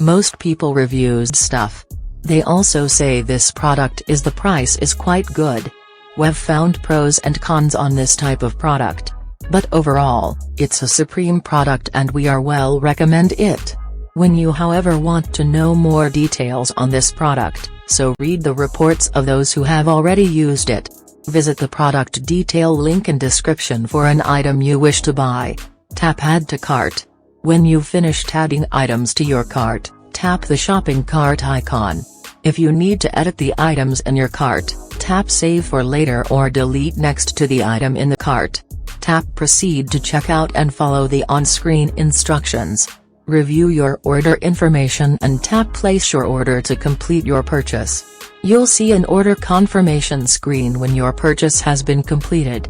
Most people reviews stuff. They also say this product is the price is quite good. We've found pros and cons on this type of product. But overall, it's a supreme product and we are well recommend it. When you however want to know more details on this product, so read the reports of those who have already used it. Visit the product detail link in description for an item you wish to buy. Tap Add to Cart. When you've finished adding items to your cart, tap the shopping cart icon. If you need to edit the items in your cart, tap Save for later or delete next to the item in the cart. Tap Proceed to checkout and follow the on-screen instructions. Review your order information and tap Place your order to complete your purchase. You'll see an order confirmation screen when your purchase has been completed.